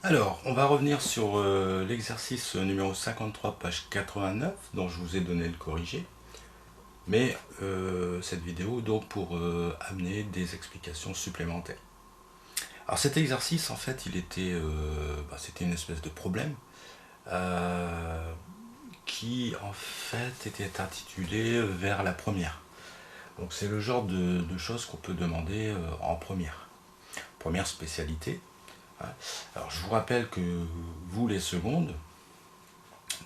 Alors, on va revenir sur l'exercice numéro 53, page 89, dont je vous ai donné le corrigé. Mais cette vidéo donc pour amener des explications supplémentaires. Alors cet exercice, en fait, c'était une espèce de problème qui, en fait, était intitulé vers la première. Donc c'est le genre de choses qu'on peut demander en première. Première spécialité. Alors je vous rappelle que vous, les secondes,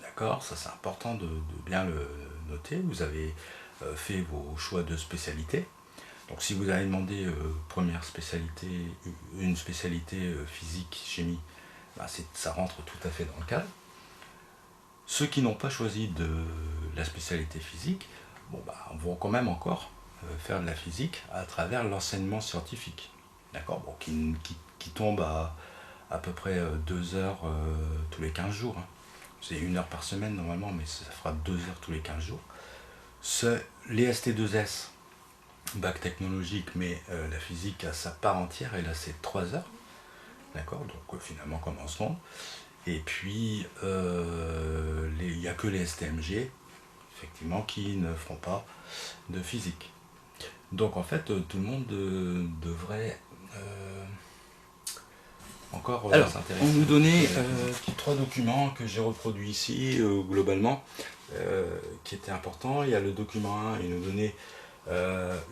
d'accord, ça c'est important de bien le noter, vous avez fait vos choix de spécialité. Donc si vous avez demandé première spécialité, une spécialité physique, chimie, ça rentre tout à fait dans le cadre. Ceux qui n'ont pas choisi de la spécialité physique, vont quand même encore faire de la physique à travers l'enseignement scientifique. D'accord, bon, qui tombe à peu près 2 heures tous les 15 jours. Hein. C'est 1 heure par semaine normalement, mais ça fera 2 heures tous les 15 jours. Les ST2S, bac technologique, mais la physique a sa part entière, et là c'est 3 heures. D'accord, donc finalement comme en seconde. Et puis il n'y a que les STMG, effectivement, qui ne feront pas de physique. Donc en fait, tout le monde devrait encore s'intéresser. On nous donnait 3 documents que j'ai reproduits ici, globalement, qui étaient importants. Il y a le document 1, il nous donnait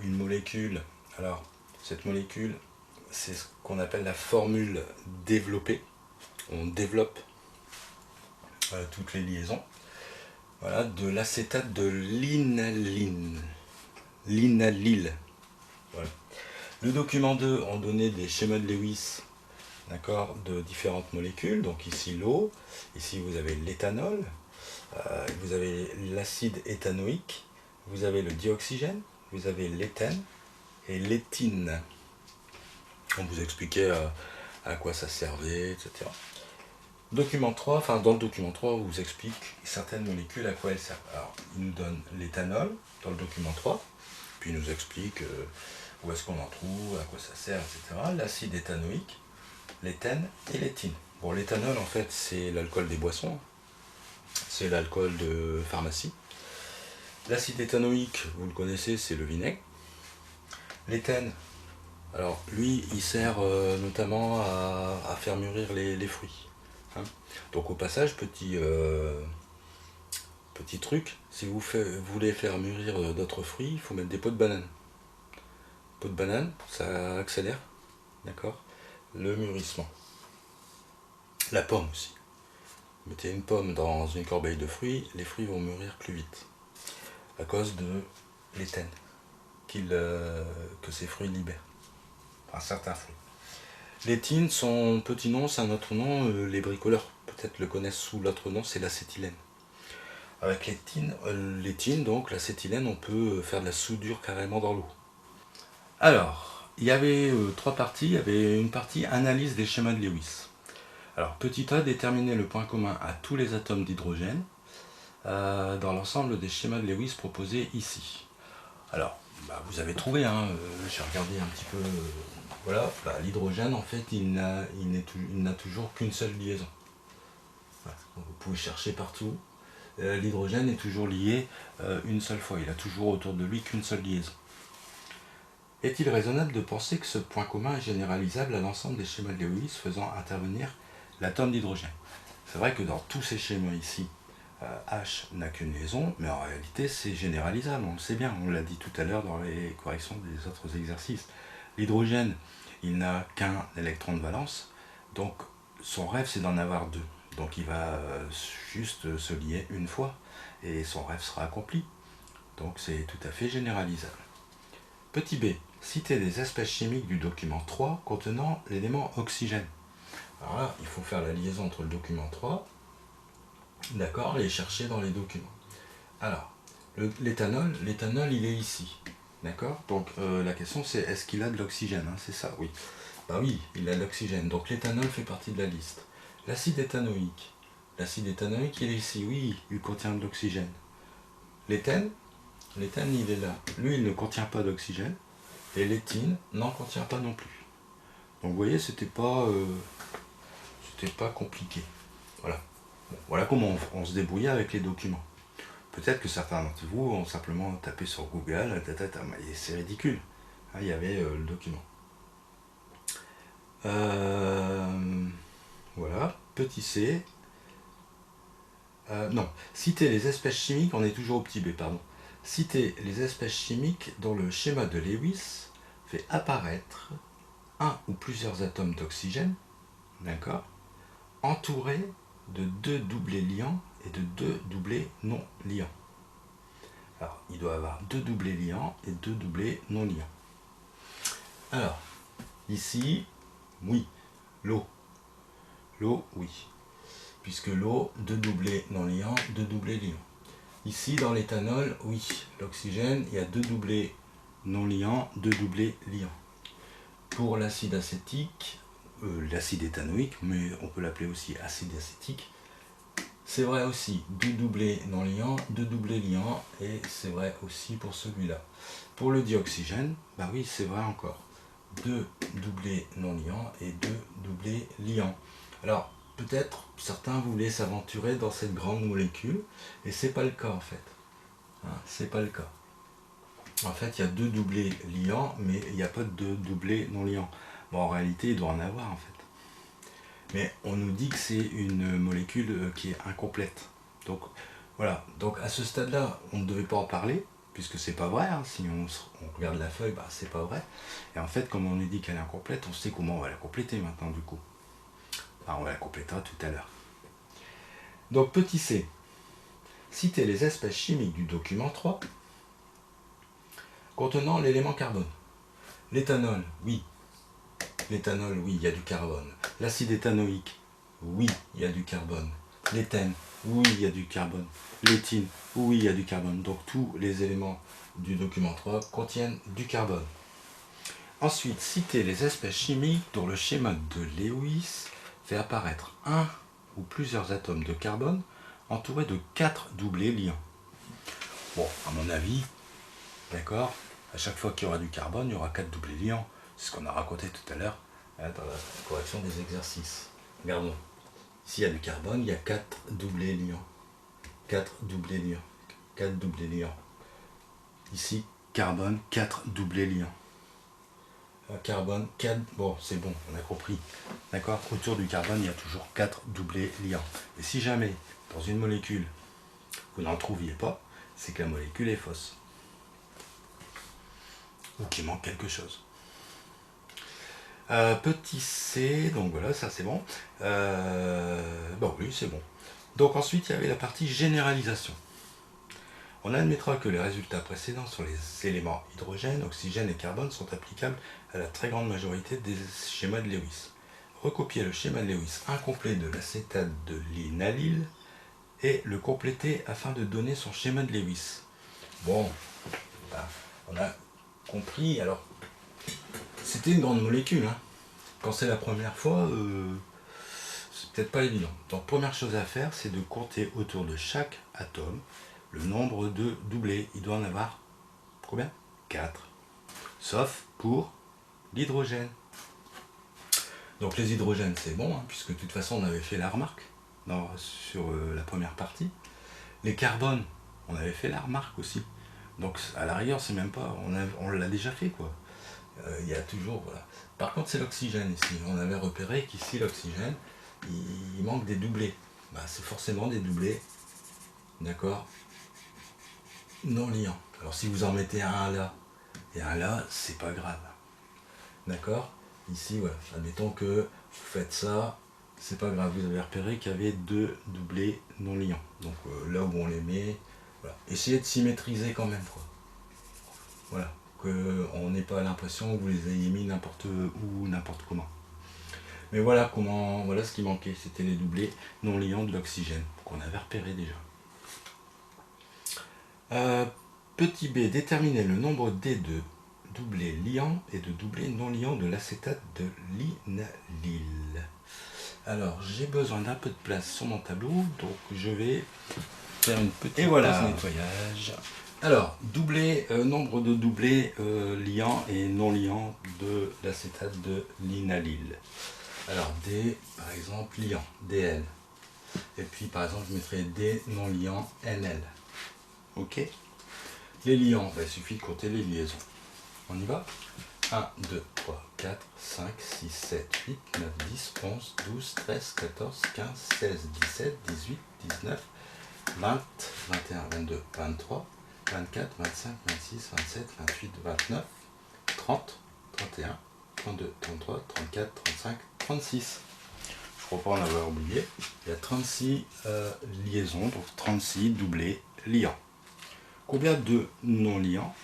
une molécule. Alors, cette molécule, c'est ce qu'on appelle la formule développée. On développe toutes les liaisons. Voilà, de l'acétate de l'inalyl. Voilà. Le document 2, on donnait des schémas de Lewis, d'accord, de différentes molécules. Donc ici l'eau, ici vous avez l'éthanol, vous avez l'acide éthanoïque, vous avez le dioxygène, vous avez l'éthène et l'éthine. On vous expliquait à quoi ça servait, etc. Document 3, dans le document 3, on vous explique certaines molécules à quoi elles servent. Alors, il nous donne l'éthanol dans le document 3, puis il nous explique où est-ce qu'on en trouve, à quoi ça sert, etc. L'acide éthanoïque, l'éthène et l'éthine. Bon, l'éthanol, en fait, c'est l'alcool des boissons, c'est l'alcool de pharmacie. L'acide éthanoïque, vous le connaissez, c'est le vinaigre. L'éthène, alors lui, il sert notamment à faire mûrir les fruits. Hein. Donc au passage, petit truc, si vous voulez faire mûrir d'autres fruits, il faut mettre des pots de banane. Pots de banane, ça accélère, d'accord, le mûrissement. La pomme aussi. Mettez une pomme dans une corbeille de fruits, les fruits vont mûrir plus vite. À cause de l'éthène que ces fruits libèrent. Enfin, certains fruits. L'éthine, son petit nom, c'est un autre nom, les bricoleurs peut-être le connaissent sous l'autre nom, c'est l'acétylène. Avec l'éthine, donc l'acétylène, on peut faire de la soudure carrément dans l'eau. Alors, il y avait 3 parties. Il y avait une partie analyse des schémas de Lewis. Alors, petit a, déterminer le point commun à tous les atomes d'hydrogène dans l'ensemble des schémas de Lewis proposés ici. Alors, vous avez trouvé, hein, j'ai regardé un petit peu, voilà, l'hydrogène, en fait, il n'a toujours qu'une seule liaison. Voilà. Vous pouvez chercher partout, l'hydrogène est toujours lié une seule fois, il a toujours autour de lui qu'une seule liaison. Est-il raisonnable de penser que ce point commun est généralisable à l'ensemble des schémas de Lewis faisant intervenir l'atome d'hydrogène? C'est vrai que dans tous ces schémas ici, H n'a qu'une liaison, mais en réalité c'est généralisable, on le sait bien, on l'a dit tout à l'heure dans les corrections des autres exercices. L'hydrogène, il n'a qu'un électron de valence, donc son rêve c'est d'en avoir 2. Donc il va juste se lier une fois, et son rêve sera accompli. Donc c'est tout à fait généralisable. Petit b, citer des espèces chimiques du document 3 contenant l'élément oxygène. Alors là, il faut faire la liaison entre le document 3, d'accord, et chercher dans les documents. Alors, l'éthanol, il est ici, d'accord. Donc la question c'est, est-ce qu'il a de l'oxygène, hein, c'est ça, oui. Bah oui, il a de l'oxygène, donc l'éthanol fait partie de la liste. L'acide éthanoïque, il est ici, oui, il contient de l'oxygène. L'éthène, il est là, lui il ne contient pas d'oxygène, et l'éthine n'en contient pas non plus. Donc vous voyez, c'était fait pas compliqué. Voilà. Bon, voilà comment on se débrouillait avec les documents. Peut-être que certains d'entre vous ont simplement tapé sur Google, c'est ridicule. Hein, il y avait le document. Voilà, petit c. Non, citer les espèces chimiques, on est toujours au petit b, pardon. Citer les espèces chimiques dont le schéma de Lewis fait apparaître un ou plusieurs atomes d'oxygène, d'accord, entourés de 2 doublés liants et de 2 doublés non liants. Alors, il doit y avoir 2 doublés liants et 2 doublés non liants. Alors, ici, oui, l'eau. L'eau, oui. Puisque l'eau, 2 doublés non liants, 2 doublés liants. Ici, dans l'éthanol, oui. L'oxygène, il y a 2 doublés non liants, 2 doublés liants. Pour l'acide acétique, l'acide éthanoïque, mais on peut l'appeler aussi acide acétique, c'est vrai aussi 2 doublés non liants, 2 doublés liants, et c'est vrai aussi pour celui-là. Pour le dioxygène, bah oui, c'est vrai encore. 2 doublés non liants et 2 doublés liants. Alors, peut-être certains voulaient s'aventurer dans cette grande molécule, et c'est pas le cas en fait. Hein, c'est pas le cas. En fait, il y a 2 doublés liants, mais il n'y a pas de doublés non liants. Bon, en réalité, il doit en avoir en fait. Mais on nous dit que c'est une molécule qui est incomplète. Donc voilà, donc à ce stade-là, on ne devait pas en parler, puisque c'est pas vrai, hein. Si on regarde la feuille, bah, c'est pas vrai. Et en fait, comme on nous dit qu'elle est incomplète, on sait comment on va la compléter maintenant du coup. Enfin, on va la compléter tout à l'heure. Donc petit c, citer les espèces chimiques du document 3 contenant l'élément carbone. L'éthanol, oui. L'éthanol, oui, il y a du carbone. L'acide éthanoïque, oui, il y a du carbone. L'éthène, oui, il y a du carbone. L'éthine, oui, il y a du carbone. Donc tous les éléments du document 3 contiennent du carbone. Ensuite, citer les espèces chimiques dont le schéma de Lewis fait apparaître un ou plusieurs atomes de carbone entourés de 4 doublés liants. Bon, à mon avis, d'accord, à chaque fois qu'il y aura du carbone, il y aura 4 doublés liants. C'est ce qu'on a raconté tout à l'heure dans la correction des exercices. Regardons. S'il y a du carbone, il y a 4 doublés liants. 4 doublés liants. 4 doublés liants. Ici, carbone, 4 doublés liants. Carbone, 4... Bon, c'est bon, on a compris. D'accord? Autour du carbone, il y a toujours 4 doublés liants. Et si jamais, dans une molécule, vous n'en trouviez pas, c'est que la molécule est fausse. Ou qu'il manque quelque chose. Petit c, donc voilà, ça c'est bon. Bon, oui, c'est bon. Donc ensuite, il y avait la partie généralisation. On admettra que les résultats précédents sur les éléments hydrogène, oxygène et carbone sont applicables à la très grande majorité des schémas de Lewis. Recopier le schéma de Lewis incomplet de l'acétate de linalyle et le compléter afin de donner son schéma de Lewis. Bon, ben, on a compris. Alors, c'était une grande molécule, hein. Quand c'est la première fois, c'est peut-être pas évident. Donc première chose à faire, c'est de compter autour de chaque atome le nombre de doublés. Il doit en avoir combien? 4. Sauf pour l'hydrogène. Donc les hydrogènes, c'est bon, hein, puisque de toute façon on avait fait la remarque sur la première partie. Les carbones, on avait fait la remarque aussi. Donc à la rigueur, c'est même pas, on l'a déjà fait quoi. Il y a toujours, voilà. Par contre, c'est l'oxygène ici. On avait repéré qu'ici, l'oxygène, il manque des doublés. Bah, c'est forcément des doublés, d'accord, non liants. Alors, si vous en mettez un là et un là, c'est pas grave. D'accord? Ici, voilà. Admettons que vous faites ça, c'est pas grave. Vous avez repéré qu'il y avait 2 doublés non liants. Donc, là où on les met, voilà. Essayez de symétriser quand même, quoi. Voilà. On n'ait pas l'impression que vous les ayez mis n'importe où, n'importe comment. Mais voilà voilà ce qui manquait, c'était les doublés non liants de l'oxygène, qu'on avait repéré déjà. Petit b, déterminer le nombre d de doublés liants et de doublés non liants de l'acétate de linalyle. Alors, j'ai besoin d'un peu de place sur mon tableau, donc je vais faire une petite pause nettoyage. Alors, nombre de doublés liants et non liants de l'acétate de linalyle. Alors D, par exemple, liant, DL. Et puis par exemple, je mettrai D non liant, NL. Ok. Les liants, il suffit de compter les liaisons. On y va? 1, 2, 3, 4, 5, 6, 7, 8, 9, 10, 11, 12, 13, 14, 15, 16, 17, 18, 19, 20, 21, 22, 23, 24, 25, 26, 27, 28, 29, 30, 31, 32, 33, 34, 35, 36. Je crois pas en avoir oublié. Il y a 36 liaisons, donc 36 doublés liants. Combien de non-liants?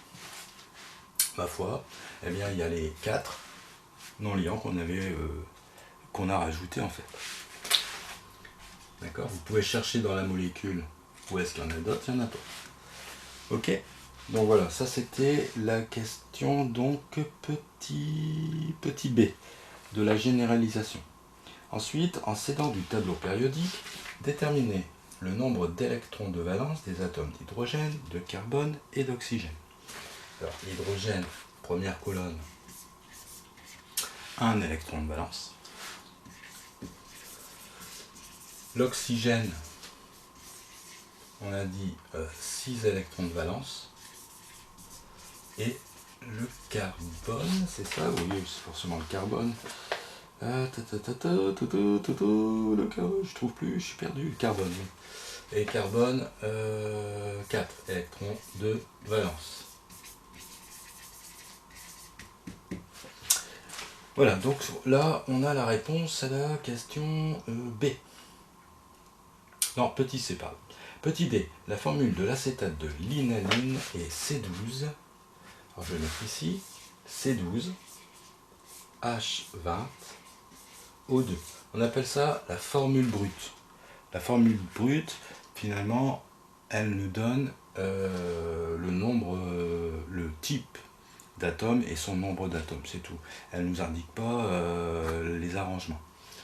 Ma foi, eh bien il y a les 4 non-liants qu'on a rajoutés en fait. D'accord? Vous pouvez chercher dans la molécule où est-ce qu'il y en a d'autres, il y en a pas. Ok? Donc voilà, ça c'était la question donc petit b de la généralisation. Ensuite, en s'aidant du tableau périodique, déterminer le nombre d'électrons de valence des atomes d'hydrogène, de carbone et d'oxygène. Alors, l'hydrogène, première colonne, 1 électron de valence. L'oxygène, on a dit 6 électrons de valence. Et le carbone, c'est ça? Oui, c'est forcément le carbone. Je trouve plus, je suis perdu. Le carbone, oui. Et carbone, 4 électrons de valence. Voilà, donc là, on a la réponse à la question B. Non, petit C, pardon. Petit D, la formule de l'acétate de linaline est C12. Alors je vais mettre ici, C12, H20, O2. On appelle ça la formule brute. La formule brute, finalement, elle nous donne le nombre, le type d'atomes et son nombre d'atomes, c'est tout. Elle ne nous indique pas les arrangements.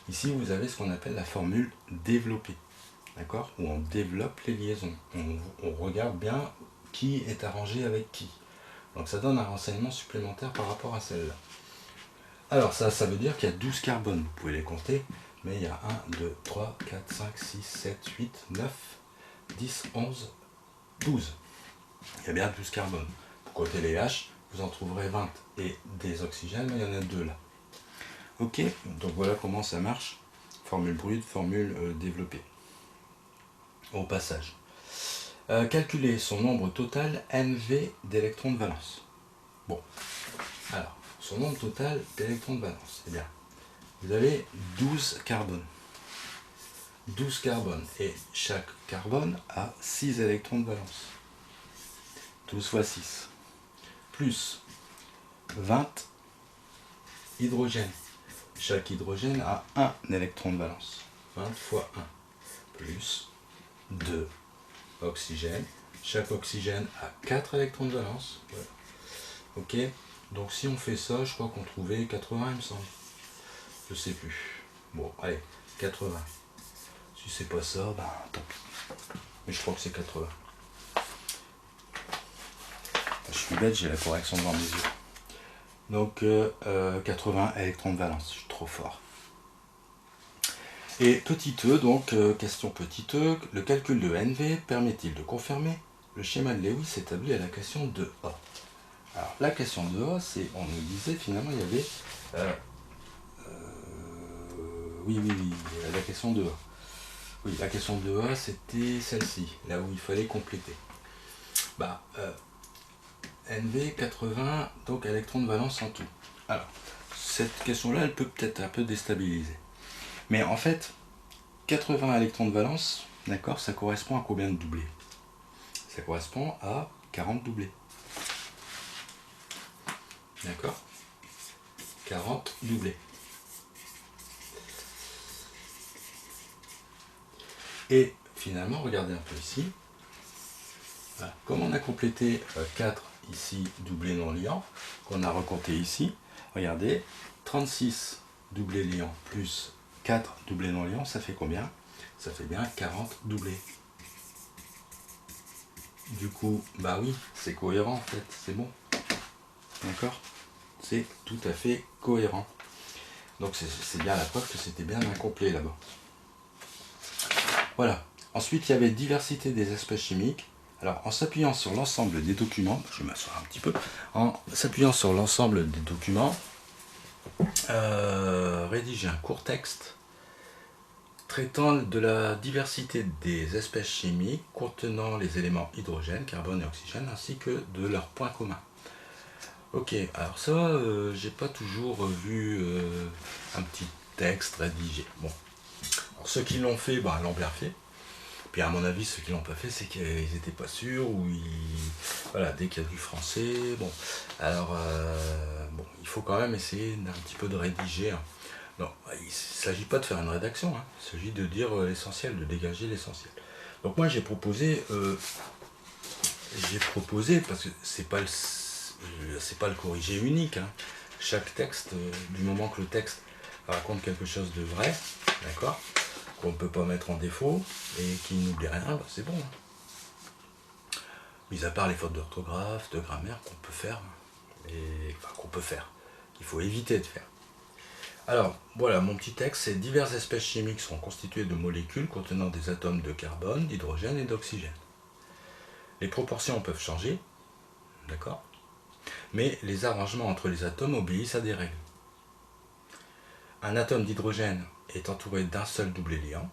Ici, vous avez ce qu'on appelle la formule développée, d'accord? Où on développe les liaisons. On regarde bien qui est arrangé avec qui. Donc ça donne un renseignement supplémentaire par rapport à celle-là. Alors ça veut dire qu'il y a 12 carbones, vous pouvez les compter, mais il y a 1, 2, 3, 4, 5, 6, 7, 8, 9, 10, 11, 12. Il y a bien 12 carbones. Pour compter les H, vous en trouverez 20. Et des oxygènes, il y en a 2 là. Ok, donc voilà comment ça marche. Formule brute, formule développée. Au passage. Calculer son nombre total NV d'électrons de valence. Bon, alors, son nombre total d'électrons de valence. Eh bien, vous avez 12 carbones. 12 carbones. Et chaque carbone a 6 électrons de valence. 12 fois 6. Plus 20 hydrogènes. Chaque hydrogène a 1 électron de valence. 20 fois 1. Plus 2 oxygènes. Chaque oxygène a 4 électrons de valence. Voilà. Ok. Donc si on fait ça, je crois qu'on trouvait 80, il me semble. Je sais plus. Bon, allez, 80. Si c'est pas ça, ben tant pis. Mais je crois que c'est 80. Je suis bête, j'ai la correction devant mes yeux. Donc 80 électrons de valence, je suis trop fort. Et petit e, donc question petit e, le calcul de NV permet-il de confirmer le schéma de Lewis établi à la question 2A? Alors la question 2A, c'est, on nous disait finalement il y avait oui, la question 2A. Oui, la question 2A, c'était celle-ci, là où il fallait compléter. Bah, NV 80, donc électrons de valence en tout. Alors, cette question-là, elle peut peut-être un peu déstabiliser. Mais en fait, 80 électrons de valence, d'accord, ça correspond à combien de doublés? Ça correspond à 40 doublés. D'accord? 40 doublés. Et finalement, regardez un peu ici. Voilà. Comme on a complété 4 ici doublés non liants, qu'on a recompté ici, regardez, 36 doublés liants plus 4 doublés non liants, ça fait combien? Ça fait bien 40 doublés. Du coup, bah oui, c'est cohérent en fait, c'est bon. D'accord? C'est tout à fait cohérent. Donc c'est bien la preuve que c'était bien incomplet là-bas. Voilà. Ensuite, il y avait diversité des espèces chimiques. Alors, en s'appuyant sur l'ensemble des documents, je vais m'asseoir un petit peu, en s'appuyant sur l'ensemble des documents, rédiger un court texte traitant de la diversité des espèces chimiques contenant les éléments hydrogène, carbone et oxygène, ainsi que de leurs points communs. Ok, alors ça, j'ai pas toujours vu un petit texte rédigé. Bon, alors, ceux qui l'ont fait, l'ont bien fait. Puis à mon avis, ceux qui l'ont pas fait, c'est qu'ils n'étaient pas sûrs, ou voilà, dès qu'il y a du français, bon. Alors, il faut quand même essayer d'un petit peu de rédiger. Hein. Non, il ne s'agit pas de faire une rédaction, hein. Il s'agit de dire l'essentiel, de dégager l'essentiel. Donc moi j'ai proposé, parce que c'est pas le corrigé unique. Hein. Chaque texte, du moment que le texte raconte quelque chose de vrai, d'accord, qu'on ne peut pas mettre en défaut et qui n'oublie rien, c'est bon. Hein. Mis à part les fautes d'orthographe, de grammaire qu'on peut faire, qu'il faut éviter de faire. Alors, voilà, mon petit texte, c'est diverses espèces chimiques sont constituées de molécules contenant des atomes de carbone, d'hydrogène et d'oxygène. Les proportions peuvent changer, d'accord, mais les arrangements entre les atomes obéissent à des règles. Un atome d'hydrogène est entouré d'un seul doublé liant.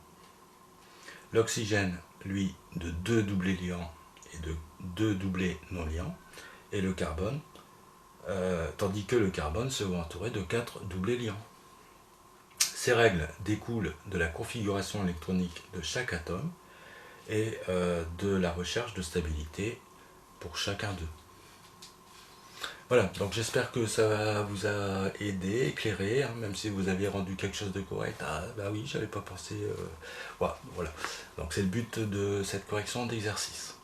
L'oxygène, lui, de 2 doublés liants et de 2 doublés non liants. Et le carbone, tandis que le carbone se voit entouré de 4 doublés liants. Ces règles découlent de la configuration électronique de chaque atome et de la recherche de stabilité pour chacun d'eux. Voilà, donc j'espère que ça vous a aidé, éclairé, hein, même si vous aviez rendu quelque chose de correct. Ah bah oui, j'avais pas pensé. Voilà. Donc c'est le but de cette correction d'exercice.